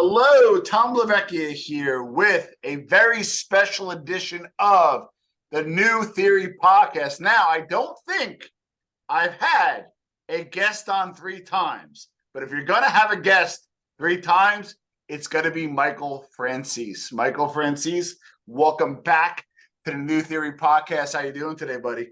Hello, Tom Lavecchia here with a very special edition of the New Theory podcast. Now, I don't think I've had a guest on 3 times, but if you're going to have a guest 3 times, it's going to be Michael Franzese. Michael Franzese, welcome back to the New Theory podcast. How you doing today, buddy?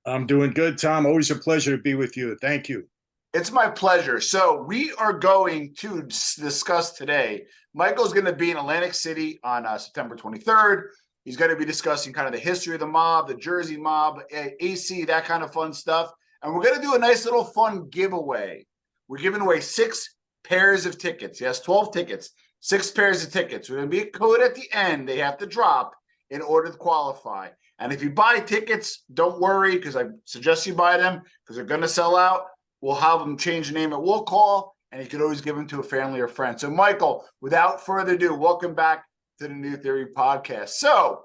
I'm doing good, Tom. Always a pleasure to be with you. Thank you. It's my pleasure. So we are going to discuss today. Michael's going to be in Atlantic City on September 23rd. He's going to be discussing kind of the history of the mob, the Jersey mob, AC, that kind of fun stuff. And we're going to do a nice little fun giveaway. We're giving away 6 pairs of tickets. Yes, 12 tickets, 6 pairs of tickets. We're going to be a code at the end they have to drop in order to qualify. And if you buy tickets, don't worry, because I suggest you buy them because they're going to sell out. We'll have them change the name at will call, and you can always give them to a family or friend. So, Michael, without further ado, welcome back to the New Theory podcast. So,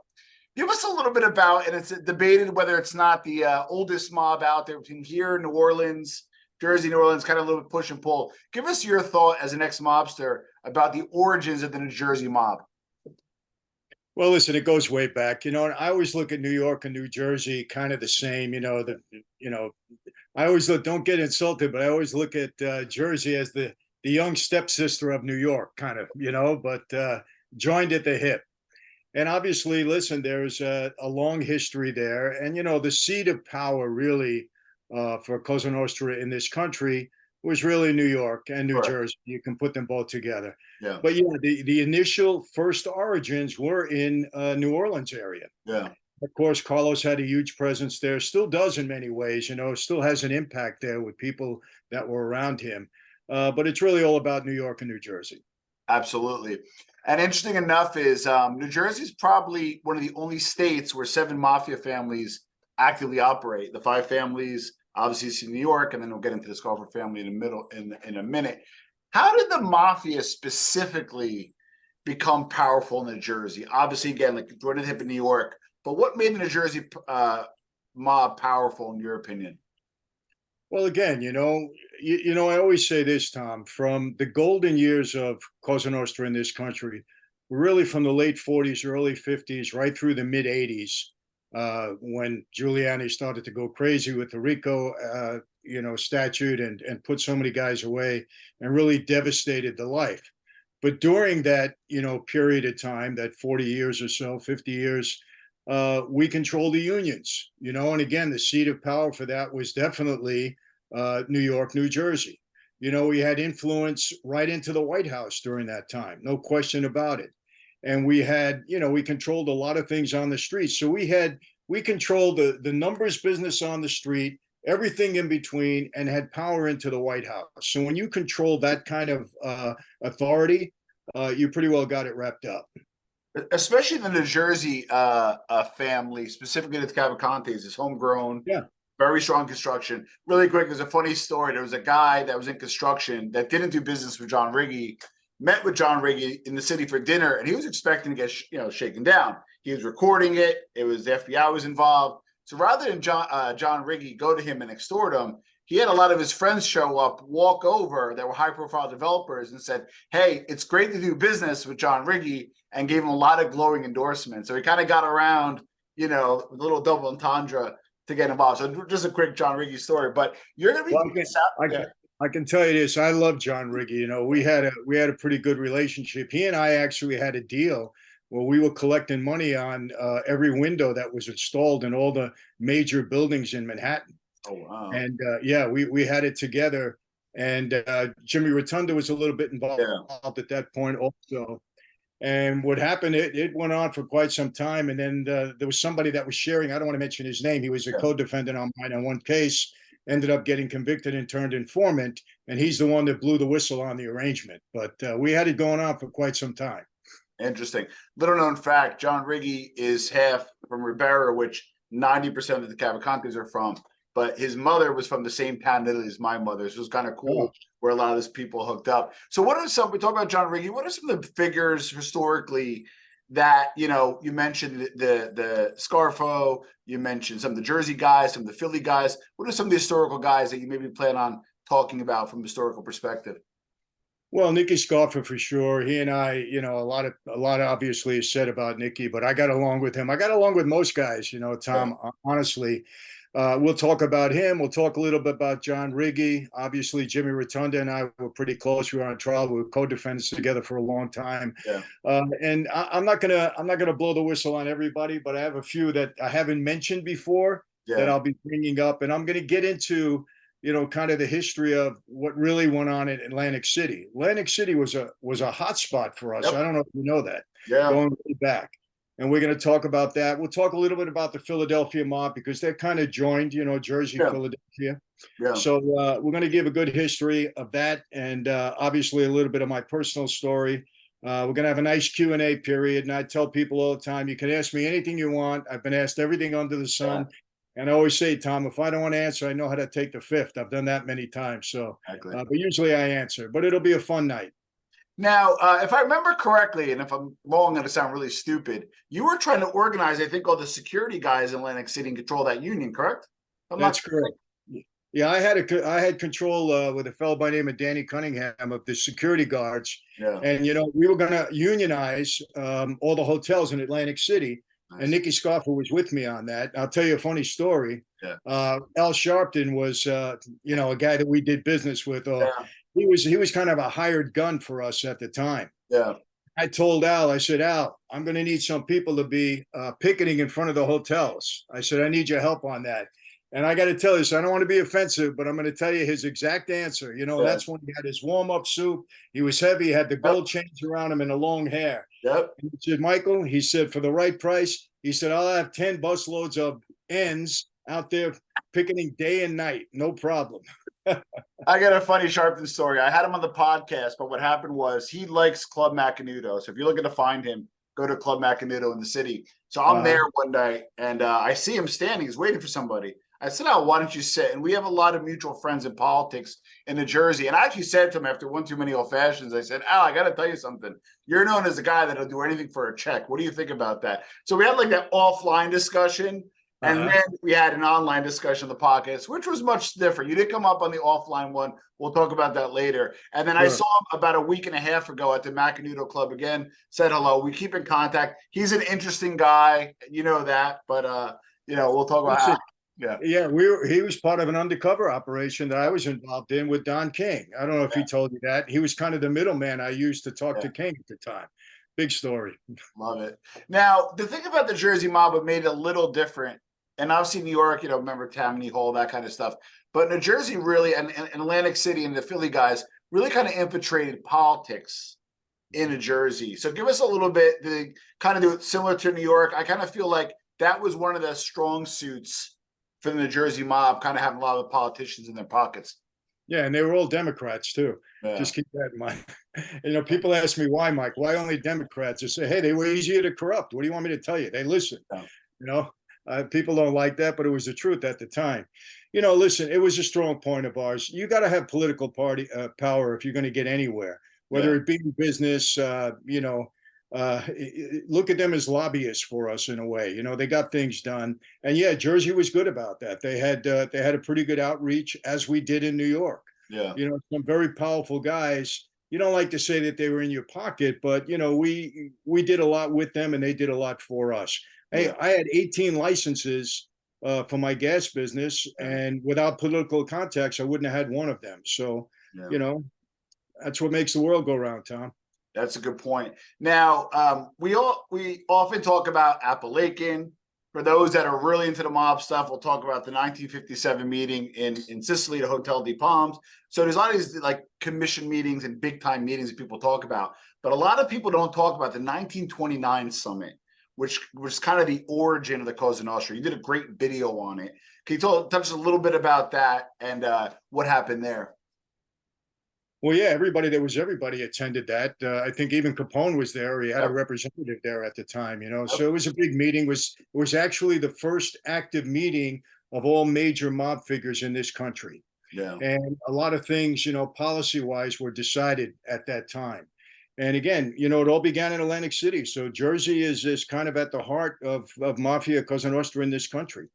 give us a little bit about, and it's debated whether it's not the oldest mob out there between here, New Orleans, Jersey, New Orleans, kind of a little bit push and pull. Give us your thought as an ex-mobster about the origins of the New Jersey mob. Well, listen, it goes way back, and I always look at New York and New Jersey kind of the same. I always look. Don't get insulted, but I always look at Jersey as the young stepsister of New York, kind of, but joined at the hip. And obviously, listen, there's a long history there, and the seat of power really for Cosa Nostra in this country was really New York and New Jersey. You can put them both together. Yeah. But the initial first origins were in New Orleans area. Yeah. Of course, Carlos had a huge presence there, still does in many ways, still has an impact there with people that were around him. But it's really all about New York and New Jersey. Absolutely. And interesting enough is New Jersey is probably one of the only states where 7 mafia families actively operate. The 5 families, obviously, it's in New York, and then we'll get into the Scarfer family in a minute. How did the mafia specifically become powerful in New Jersey? Obviously, again, like Jordan hip in New York, but what made the New Jersey mob powerful in your opinion? Well, again, I always say this, Tom, from the golden years of Cosa Nostra in this country, really from the late 40s, early 50s, right through the mid 80s, when Giuliani started to go crazy with the RICO, statute and put so many guys away and really devastated the life. But during that, period of time, that 40 years or so, 50 years, we control the unions, and again, the seat of power for that was definitely New York, New Jersey. We had influence right into the White House during that time, no question about it. And we had, we controlled a lot of things on the street. So we controlled the numbers business on the street, everything in between, and had power into the White House. So when you control that kind of authority, you pretty well got it wrapped up. Especially the New Jersey family, specifically the Cavalcantes, is homegrown, very strong construction. Really quick, there's a funny story. There was a guy that was in construction that didn't do business with John Riggi, met with John Riggi in the city for dinner, and he was expecting to get shaken down. He was recording it. It was the FBI was involved. So rather than John Riggi go to him and extort him, he had a lot of his friends show up, walk over that were high-profile developers and said, hey, it's great to do business with John Riggi, and gave him a lot of glowing endorsements. So he kind of got around, a little double entendre to get involved. So just a quick John Riggi story. But you're going to be I can tell you this. I love John Riggi. We had a pretty good relationship. He and I actually had a deal where we were collecting money on every window that was installed in all the major buildings in Manhattan. Oh, wow. And we had it together. And Jimmy Rotunda was a little bit involved at that point also. And what happened, it went on for quite some time. And then there was somebody that was sharing, I don't want to mention his name. He was a co-defendant on mine on one case, ended up getting convicted and turned informant. And he's the one that blew the whistle on the arrangement. But we had it going on for quite some time. Interesting. Little known fact, John Riggi is half from Ribera, which 90% of the Cavalcantes are from. But his mother was from the same town in Italy as my mother. So it was kind of cool where a lot of these people hooked up. So we talk about John Riggi, what are some of the figures historically that, you mentioned the Scarfo, you mentioned some of the Jersey guys, some of the Philly guys. What are some of the historical guys that you maybe plan on talking about from a historical perspective? Well, Nicky Scoffer for sure. He and I, a lot obviously is said about Nicky, but I got along with him. I got along with most guys, Yeah, Tom, honestly. We'll talk about him. We'll talk a little bit about John Riggy. Obviously, Jimmy Rotunda and I were pretty close. We were on trial. We were co-defendants together for a long time. yeah, And I'm not gonna blow the whistle on everybody, but I have a few that I haven't mentioned before that yeah, I'll be bringing up, and I'm gonna get into kind of the history of what really went on in Atlantic City. Atlantic City was a hot spot for us. I yep, don't know if you know that, yeah, going way back. And we're going to talk about that. We'll talk a little bit about the Philadelphia mob because they're kind of joined, Jersey, yeah, Philadelphia. yeah, So we're going to give a good history of that, and obviously a little bit of my personal story. We're going to have a nice Q&A period, and I tell people all the time, you can ask me anything you want. I've been asked everything under the yeah, sun. And I always say, Tom, if I don't want to answer, I know how to take the fifth. I've done that many times. So, exactly. but usually I answer. But it'll be a fun night. Now, if I remember correctly, and if I'm wrong, I'm going to sound really stupid. You were trying to organize, I think, all the security guys in Atlantic City and control that union, correct? I'm not. That's correct. Yeah, I had control with a fellow by the name of Danny Cunningham of the security guards, Yeah, and we were going to unionize all the hotels in Atlantic City, and nice. Nicky Scoffer was with me on that. I'll tell you a funny story. Yeah, Al Sharpton was a guy that we did business with. yeah, He was kind of a hired gun for us at the time. yeah, I told Al, I said, Al, I'm going to need some people to be picketing in front of the hotels. I said, I need your help on that. And I got to tell you, so I don't want to be offensive, but I'm going to tell you his exact answer. yeah, That's when he had his warm up suit. He was heavy, had the yep, gold chains around him and the long hair. yep. And he said, Michael, he said, for the right price, he said, I'll have 10 busloads of ends out there picketing day and night. No problem. I got a funny Sharpton story. I had him on the podcast, but what happened was he likes Club Macanudo. So if you're looking to find him, go to Club Macanudo in the city. So I'm there one night and I see him standing. He's waiting for somebody. I said, "Oh, why don't you sit?" And we have a lot of mutual friends in politics in New Jersey. And I actually said to him after one too many old fashions, I said, "Al, I got to tell you something. You're known as a guy that'll do anything for a check. What do you think about that?" So we had like that offline discussion. And Uh-huh. then we had an online discussion of the podcast, which was much different. You didn't come up on the offline one. We'll talk about that later. And then I Sure. saw him about a week and a half ago at the Macanudo Club again, said hello. We keep in contact. He's an interesting guy. You know that. But, we'll talk about how. Listen, Yeah. yeah, he was part of an undercover operation that I was involved in with Don King. I don't know if he told you that. He was kind of the middleman I used to talk Yeah. to King at the time. Big story. Love it. Now, the thing about the Jersey mob, what made it a little different, and obviously New York, remember Tammany Hall, that kind of stuff. But New Jersey really, and Atlantic City and the Philly guys really kind of infiltrated politics in New Jersey. So give us a little bit, the kind of do it similar to New York. I kind of feel like that was one of the strong suits for the New Jersey mob, kind of having a lot of politicians in their pockets. Yeah, and they were all Democrats too. Yeah. Just keep that in mind. People ask me why, Mike, why only Democrats? I say, hey, they were easier to corrupt. What do you want me to tell you? They listen. Yeah. You know, people don't like that, but it was the truth at the time. Listen, it was a strong point of ours. You got to have political party power if you're going to get anywhere, whether Yeah. it be in business. Look at them as lobbyists for us in a way. They got things done, and yeah, Jersey was good about that. They had a pretty good outreach, as we did in New York. Yeah. Some very powerful guys. You don't like to say that they were in your pocket, but we did a lot with them, and they did a lot for us. Hey, Yeah. I had 18 licenses for my gas business, Yeah. and without political contacts, I wouldn't have had one of them. So, Yeah. that's what makes the world go round, Tom. That's a good point. Now, we often talk about Appalachian. For those that are really into the mob stuff, we'll talk about the 1957 meeting in Sicily, the Hotel de Palms. So there's a lot of these like commission meetings and big time meetings that people talk about, but a lot of people don't talk about the 1929 summit, which was kind of the origin of the Cosa Nostra. You did a great video on it. Can you touch a little bit about that and what happened there? Well, yeah, everybody attended that. I think even Capone was there. He had a representative there at the time, So it was a big meeting. It was actually the first active meeting of all major mob figures in this country. Yeah. And a lot of things, policy-wise were decided at that time. And again, it all began in Atlantic City. So Jersey is kind of at the heart of Mafia Cosa Nostra in this country.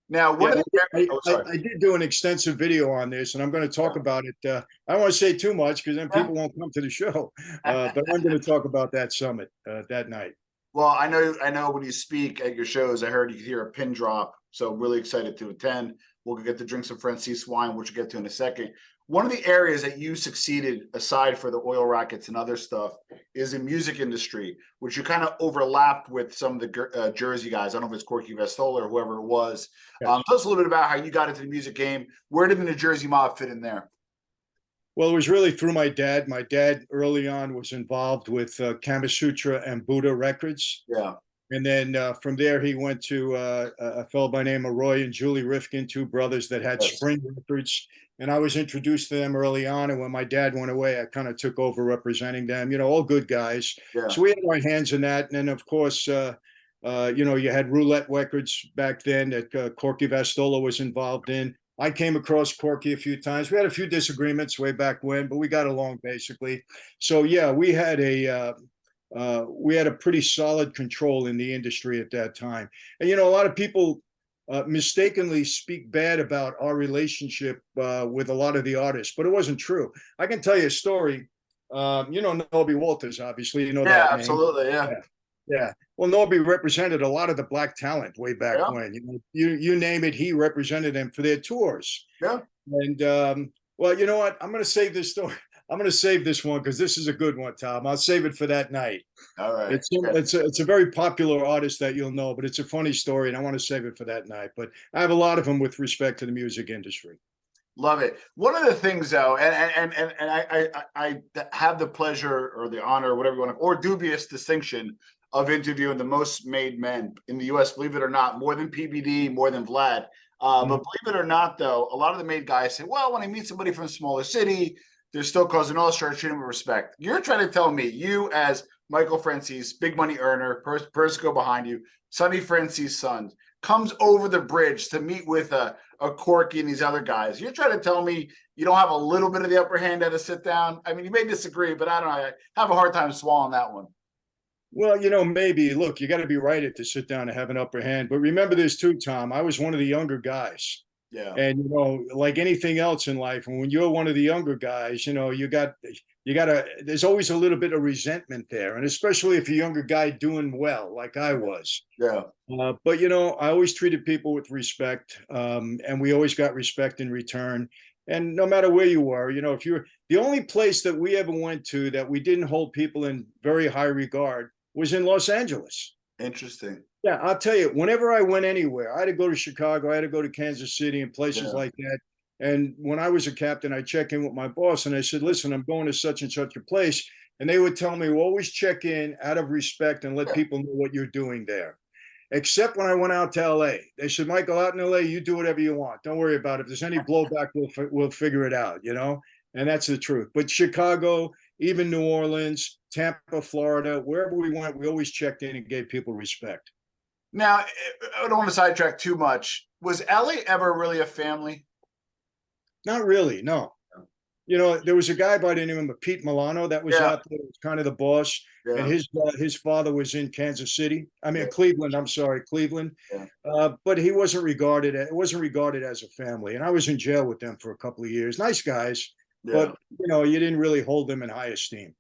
Now, one Yeah, of the oh, sorry. I did do an extensive video on this, and I'm going to talk about it. I don't want to say too much because then Yeah. people won't come to the show. But I'm going to talk about that summit that night. Well, I know when you speak at your shows, I heard you hear a pin drop. So really excited to attend. We'll get to drink some Francie wine, which we'll get to in a second. One of the areas that you succeeded, aside for the oil rackets and other stuff, is in music industry, which you kind of overlapped with some of the Jersey guys. I don't know if it's Corky Vestola or whoever it was. Yes. Tell us a little bit about how you got into the music game. Where did the New Jersey mob fit in there? Well, it was really through my dad. My dad early on was involved with Kama Sutra and Buddha Records. Yeah. And then from there, he went to a fellow by the name of Roy and Julie Rifkin, two brothers that had Yes. Spring Records. And I was introduced to them early on. And when my dad went away, I kind of took over representing them, all good guys. Yeah. So we had our hands in that. And then, of course, you had Roulette Records back then that Corky Vestola was involved in. I came across Corky a few times. We had a few disagreements way back when, but we got along basically. So, yeah, we had a pretty solid control in the industry at that time. And, a lot of people mistakenly speak bad about our relationship with a lot of the artists, but it wasn't true. I can tell you a story. Nobby Walters, obviously, Yeah, that name. absolutely. Yeah. Yeah. Well, Nobby represented a lot of the black talent way back Yeah. when. You name it, he represented them for their tours. Yeah. And well, you know what? I'm going to save this story. I'm going to save this one because this is a good one, Tom. I'll save it for that night. All right. It's a very popular artist that you'll know, but it's a funny story, and I want to save it for that night. But I have a lot of them with respect to the music industry. Love it. One of the things, though, and I have the pleasure or the honor, or whatever you want to, or dubious distinction of interviewing the most made men in the U.S. Believe it or not, more than PBD, more than Vlad. But believe it or not, though, a lot of the made guys say, "Well, when I meet somebody from a smaller city, they're still causing all sorts of treat them with respect." You're trying to tell me, you as Michael Franzese, big money earner, Persico behind you, Sonny Francese's son, comes over the bridge to meet with a Corky and these other guys. You're trying to tell me you don't have a little bit of the upper hand at a sit down? I mean, you may disagree, but I don't know. I have a hard time swallowing that one. Well, maybe. Look, you got to be right at to sit down and have an upper hand. But remember this too, Tom. I was one of the younger guys. Yeah. And like anything else in life, and when you're one of the younger guys, there's always a little bit of resentment there, and especially if a younger guy doing well, like I was. Yeah. But I always treated people with respect, and we always got respect in return. And no matter where you were, if you're the only place that we ever went to that we didn't hold people in very high regard was in Los Angeles. Interesting. Yeah, I'll tell you, whenever I went anywhere, I had to go to Chicago, I had to go to Kansas City and places like that. And when I was a captain, I check in with my boss and I said, "Listen, I'm going to such and such a place." And they would tell me, "Well, always check in out of respect and let people know what you're doing there." Except when I went out to LA. They said, "Michael, out in LA, you do whatever you want. Don't worry about it. If there's any blowback, we'll figure it out, And that's the truth. But Chicago, even New Orleans, Tampa, Florida, wherever we went, we always checked in and gave people respect. Now, I don't want to sidetrack too much. Was LA ever really a family? Not really, no. There was a guy by the name of Pete Milano that was out there, was kind of the boss, and his father was in Kansas City. I mean, Cleveland. I'm sorry, Cleveland. But it wasn't regarded as a family. And I was in jail with them for a couple of years. Nice guys, but you didn't really hold them in high esteem.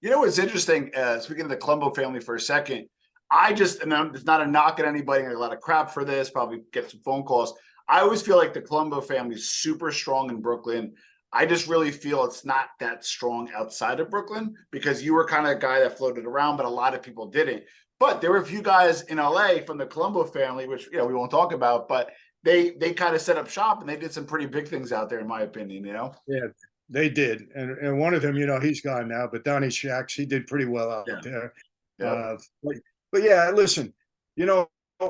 What's interesting? Speaking of the Colombo family for a second, and it's not a knock at anybody. I get a lot of crap for this. Probably get some phone calls. I always feel like the Colombo family is super strong in Brooklyn. I just really feel it's not that strong outside of Brooklyn because you were kind of a guy that floated around, but a lot of people didn't. But there were a few guys in LA from the Colombo family, which we won't talk about, but they kind of set up shop and they did some pretty big things out there, in my opinion. Yeah, they did, and one of them, he's gone now, but Donnie Shacks, he did pretty well out there. But yeah, listen,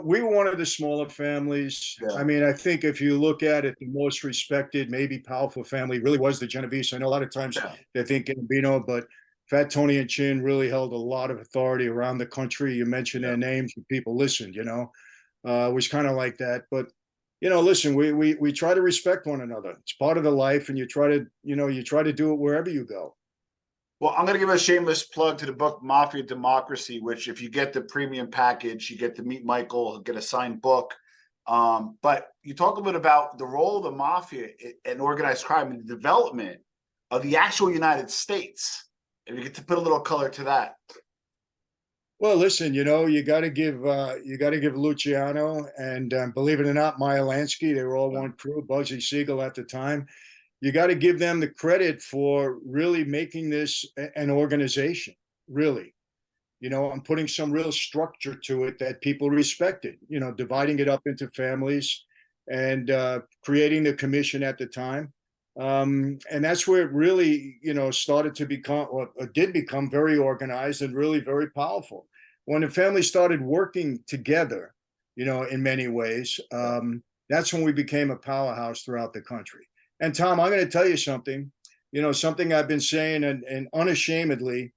we were one of the smaller families. Yeah. I mean, I think if you look at it, the most respected, maybe powerful family really was the Genovese. I know a lot of times they think Gambino, but Fat Tony and Chin really held a lot of authority around the country. You mentioned their names and people listened, it was kind of like that. But, listen, we try to respect one another. It's part of the life, and you try to do it wherever you go. Well, I'm going to give a shameless plug to the book Mafia Democracy, which if you get the premium package, you get to meet Michael, get a signed book. But you talk a bit about the role of the mafia and organized crime in the development of the actual United States. If you get to put a little color to that. Well, listen, you got to give Luciano and believe it or not, Meyer Lansky. They were all one crew. Bugsy Siegel at the time. You got to give them the credit for really making this an organization. Really, and putting some real structure to it that people respected. Dividing it up into families and creating the commission at the time. And that's where it really, started to become, or did become very organized and really very powerful. When the family started working together, in many ways, that's when we became a powerhouse throughout the country. And Tom, I'm going to tell you something, something I've been saying and unashamedly,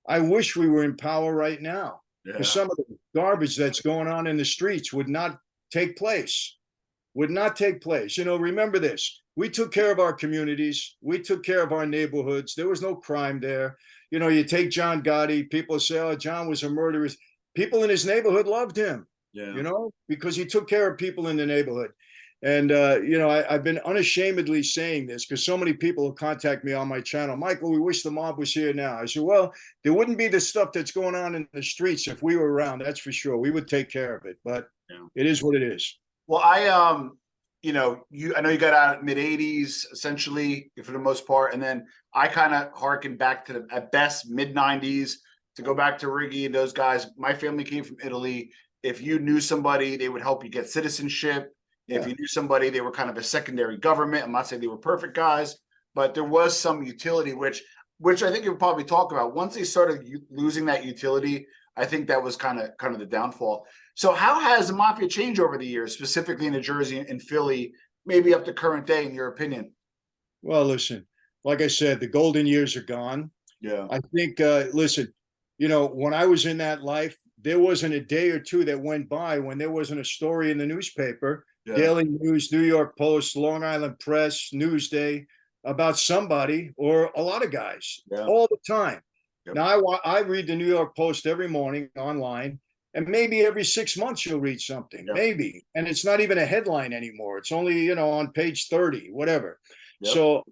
I wish we were in power right now, because some of the garbage that's going on in the streets would not take place. Remember this. We took care of our communities. We took care of our neighborhoods. There was no crime there. You take John Gotti, people say, oh, John was a murderer. People in his neighborhood loved him, because he took care of people in the neighborhood. And, I've been unashamedly saying this because so many people contact me on my channel. Michael, we wish the mob was here now. I said, well, there wouldn't be the stuff that's going on in the streets if we were around. That's for sure. We would take care of it, but it is what it is. Well, I know you got out mid 80s, essentially, for the most part. And then I kind of harken back to at best mid 90s to go back to Riggy and those guys. My family came from Italy. If you knew somebody, they would help you get citizenship. If you knew somebody, they were kind of a secondary government. I'm not saying they were perfect guys, but there was some utility, which I think you'll probably talk about. Once they started losing that utility, I think that was kind of the downfall. So how has the Mafia changed over the years, specifically in New Jersey and Philly, maybe up to current day, in your opinion? Well, listen, like I said, the golden years are gone. Yeah. I think, listen, when I was in that life, there wasn't a day or two that went by when there wasn't a story in the newspaper, Daily News, New York Post, Long Island Press, Newsday, about somebody or a lot of guys all the time. Yep. Now, I read the New York Post every morning online, and maybe every 6 months you'll read something, maybe. And it's not even a headline anymore. It's only, on page 30, whatever. Yep. So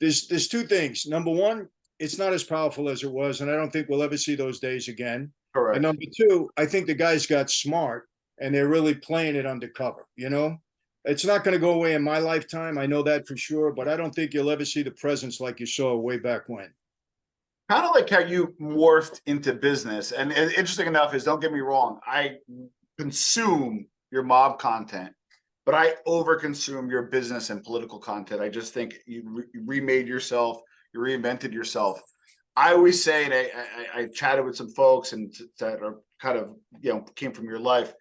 there's two things. Number one, it's not as powerful as it was, and I don't think we'll ever see those days again. Correct. And number two, I think the guys got smart, and they're really playing it undercover. It's not going to go away in my lifetime. I know that for sure, but I don't think you'll ever see the presence like you saw way back when. Kind of like how you morphed into business. And interesting enough is, don't get me wrong, I consume your mob content, but I overconsume your business and political content. I just think you remade yourself, you reinvented yourself. I always say, and I chatted with some folks and that are kind of, came from your life.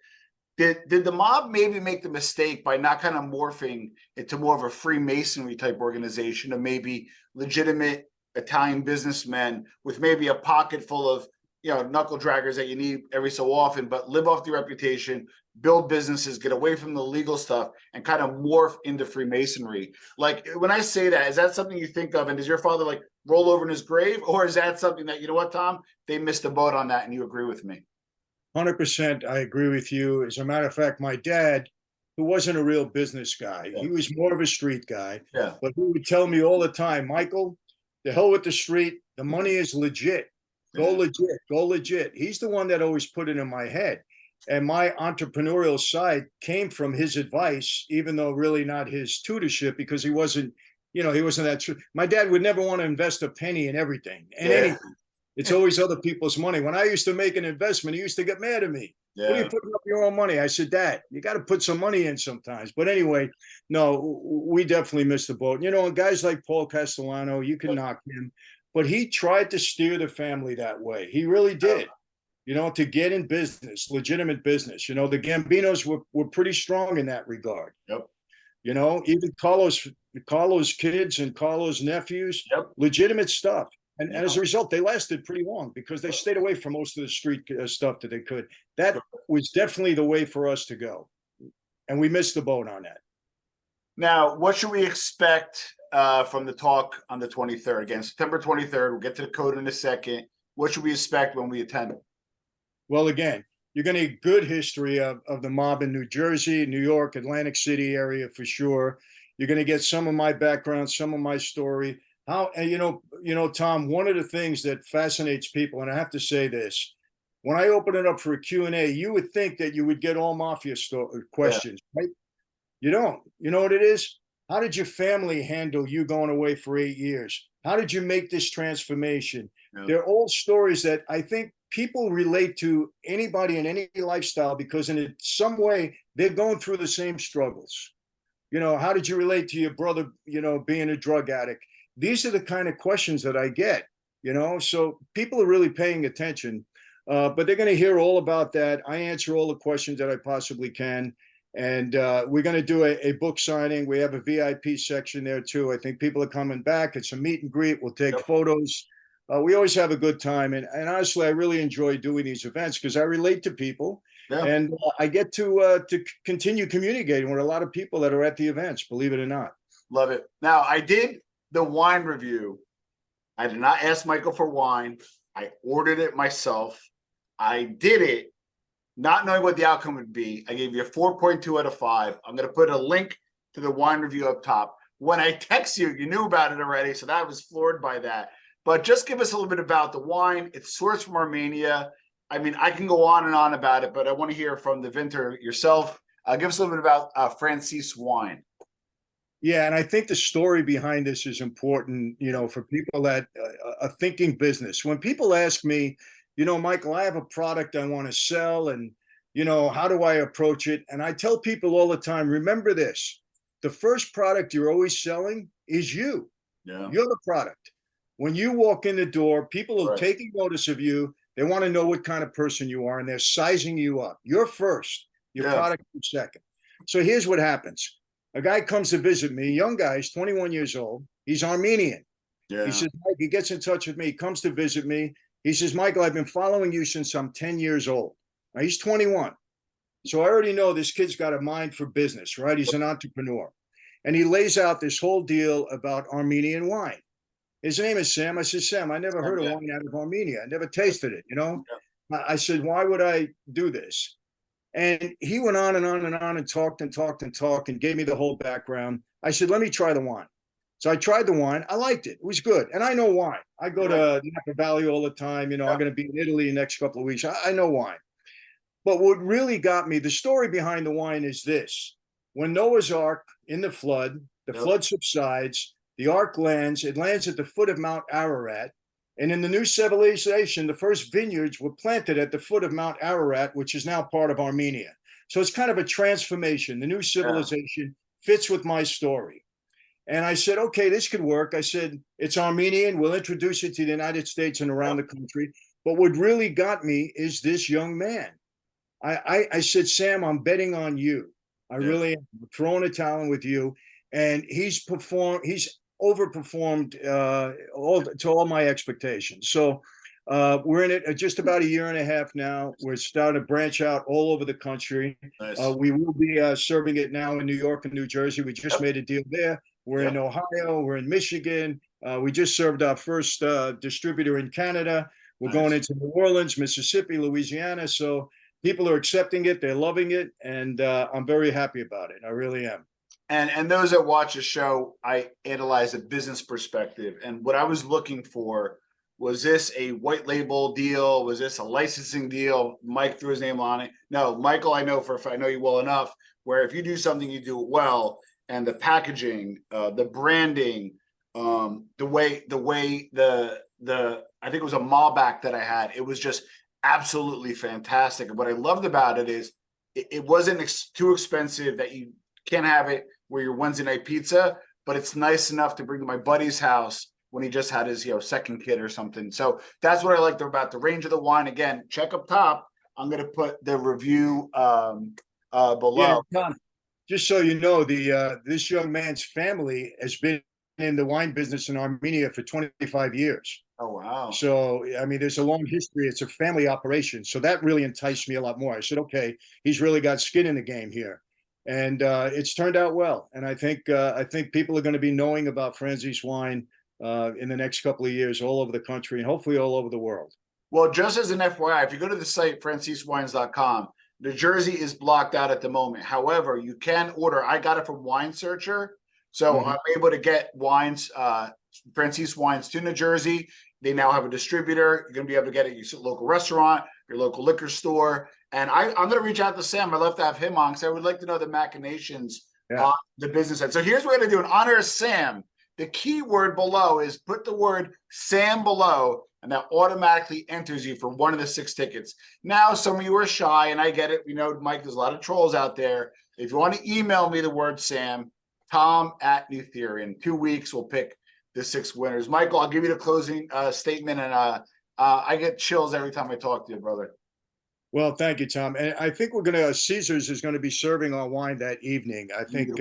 Did the mob maybe make the mistake by not kind of morphing into more of a Freemasonry type organization of maybe legitimate Italian businessmen with maybe a pocket full of, knuckle draggers that you need every so often, but live off the reputation, build businesses, get away from the legal stuff, and kind of morph into Freemasonry? Like, when I say that, is that something you think of? And does your father like roll over in his grave? Or is that something that, you know what, Tom, they missed the boat on that and you agree with me? 100%, I agree with you. As a matter of fact, my dad, who wasn't a real business guy, he was more of a street guy, but he would tell me all the time, Michael, the hell with the street, the money is legit. Go legit, go legit. He's the one that always put it in my head. And my entrepreneurial side came from his advice, even though really not his tutorship, because he wasn't that true. My dad would never want to invest a penny in everything and anything. It's always other people's money. When I used to make an investment, he used to get mad at me. What are you putting up your own money? I said, Dad, you got to put some money in sometimes. But anyway, no, we definitely missed the boat. Guys like Paul Castellano, you can knock him, but he tried to steer the family that way. He really did, to get in business, legitimate business. The Gambinos were pretty strong in that regard. Yep. Even Carlo's kids and Carlo's nephews, legitimate stuff. And as a result, they lasted pretty long because they stayed away from most of the street stuff that they could. That was definitely the way for us to go. And we missed the boat on that. Now, what should we expect from the talk on the 23rd? Again, September 23rd. We'll get to the code in a second. What should we expect when we attend? Well, again, you're going to get good history of the mob in New Jersey, New York, Atlantic City area for sure. You're going to get some of my background, some of my story. How, and Tom, one of the things that fascinates people, and I have to say this, when I open it up for a Q&A, you would think that you would get all Mafia Yeah. questions, right? You don't. You know what it is? How did your family handle you going away for 8 years? How did you make this transformation? Yeah. They're all stories that I think people relate to anybody in any lifestyle because in some way they're going through the same struggles. How did you relate to your brother, being a drug addict? These are the kind of questions that I get, so people are really paying attention. But they're going to hear all about that. I answer all the questions that I possibly can. And we're going to do a book signing. We have a VIP section there too. I think people are coming back. It's a meet and greet. We'll take photos. We always have a good time. And honestly, I really enjoy doing these events because I relate to people. Yeah. And I get to continue communicating with a lot of people that are at the events, believe it or not. Love it. Now, I did the wine review. I did not ask Michael for wine. I ordered it myself. I did it not knowing what the outcome would be. I gave you a 4.2 out of 5. I'm going to put a link to the wine review up top. When I text you, you knew about it already, so I was floored by that. But just give us a little bit about the wine. It's sourced from Armenia. I mean, I can go on and on about it, but I want to hear from the vintner yourself. Give us a little bit about Franzese wine. Yeah, and I think the story behind this is important, for people that are thinking business. When people ask me, Michael, I have a product I want to sell, and, how do I approach it? And I tell people all the time, remember this, the first product you're always selling is you. Yeah. You're the product. When you walk in the door, people are taking notice of you. They want to know what kind of person you are, and they're sizing you up. You're first, your product is second. So here's what happens. A guy comes to visit me, young guy, he's 21 years old. He's Armenian. Yeah. He says, Mike, he gets in touch with me, comes to visit me. He says, Michael, I've been following you since I'm 10 years old. Now, he's 21. So I already know this kid's got a mind for business, right? He's an entrepreneur. And he lays out this whole deal about Armenian wine. His name is Sam. I said, Sam, I never heard of wine out of Armenia. I never tasted it, I said, why would I do this? And he went on and on and on and talked and gave me the whole background. I said, let me try the wine. So I tried the wine. I liked it. It was good. And I know wine. I go to Napa Valley all the time. I'm going to be in Italy the next couple of weeks. I know wine. But what really got me, the story behind the wine is this. When Noah's Ark in the flood, the flood subsides, the Ark lands. It lands at the foot of Mount Ararat. And in the new civilization, the first vineyards were planted at the foot of Mount Ararat, which is now part of Armenia. So it's kind of a transformation. The new civilization fits with my story. And I said, okay, this could work. I said, it's Armenian. We'll introduce it to the United States and around the country. But what really got me is this young man. I said, Sam, I'm betting on you. I really am. I'm throwing a talent with you. And he's overperformed to all my expectations. So we're in it just about a year and a half now. We're starting to branch out all over the country. Nice. We will be serving it now in New York and New Jersey. We just made a deal there. We're in Ohio. We're in Michigan. We just served our first distributor in Canada. We're going into New Orleans, Mississippi, Louisiana. So people are accepting it. They're loving it. And I'm very happy about it. I really am. And those that watch the show, I analyze a business perspective. And what I was looking for, was this a white label deal? Was this a licensing deal? Mike threw his name on it. No, Michael, I know I know you well enough, where if you do something, you do it well. And the packaging, the branding, the way I think it was a Malbec that I had. It was just absolutely fantastic. And what I loved about it is it wasn't too expensive that you can't have it where your Wednesday night pizza, but it's nice enough to bring to my buddy's house when he just had his second kid or something. So that's what I liked about the range of the wine. Again, check up top. I'm going to put the review below. Yeah, Tom, just so you know, this young man's family has been in the wine business in Armenia for 25 years. Oh, wow. So, I mean, there's a long history. It's a family operation. So that really enticed me a lot more. I said, okay, he's really got skin in the game here. And it's turned out well. And I think people are going to be knowing about Franzese wine in the next couple of years all over the country and hopefully all over the world. Well, just as an FYI, if you go to the site, francesewines.com, New Jersey is blocked out at the moment. However, you can order. I got it from Wine Searcher. So Mhm. I'm able to get wines, Francis wines to New Jersey. They now have a distributor. You're going to be able to get it at your local restaurant, your local liquor store. And I'm going to reach out to Sam. I'd love to have him on because I would like to know the machinations Yeah. on the business side. So here's what we're going to do in honor of Sam. The key word below is put the word Sam below, and that automatically enters you for one of the 6 tickets. Now, some of you are shy, and I get it. We know, Mike, there's a lot of trolls out there. If you want to email me the word Sam, Tom at New Theory. In 2 weeks, we'll pick the 6 winners. Michael, I'll give you the closing statement, and I get chills every time I talk to you, brother. Well, thank you, Tom. And I think we're going to, Caesars is going to be serving our wine that evening. I think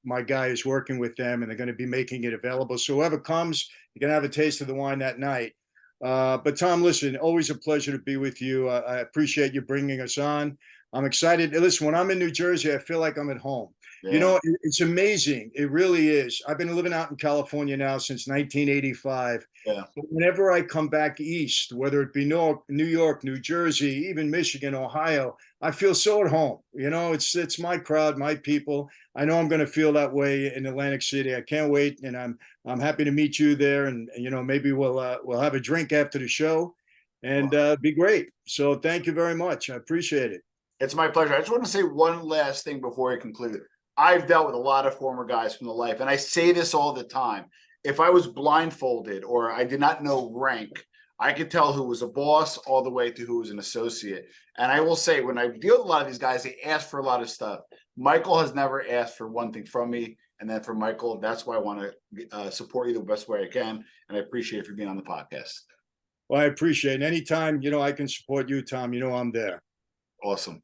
my guy is working with them and they're going to be making it available. So whoever comes, you can have a taste of the wine that night. But Tom, listen, always a pleasure to be with you. I appreciate you bringing us on. I'm excited. Listen, when I'm in New Jersey, I feel like I'm at home. You Yeah. know, it's amazing. It really is. I've been living out in California now since 1985. Yeah. But whenever I come back east, whether it be New York, New Jersey, even Michigan, Ohio, I feel so at home. You know, it's my crowd, my people. I know I'm going to feel that way in Atlantic City. I can't wait, and I'm happy to meet you there. And you know, maybe we'll have a drink after the show, and be great. So thank you very much. I appreciate it. It's my pleasure. I just want to say one last thing before I conclude. I've dealt with a lot of former guys from the life, and I say this all the time. If I was blindfolded or I did not know rank, I could tell who was a boss all the way to who was an associate. And I will say, when I deal with a lot of these guys, they ask for a lot of stuff. Michael has never asked for one thing from me. And then for Michael, that's why I want to support you the best way I can. And I appreciate you for being on the podcast. Well, I appreciate it. Anytime, you know, I can support you, Tom, you know, I'm there. Awesome.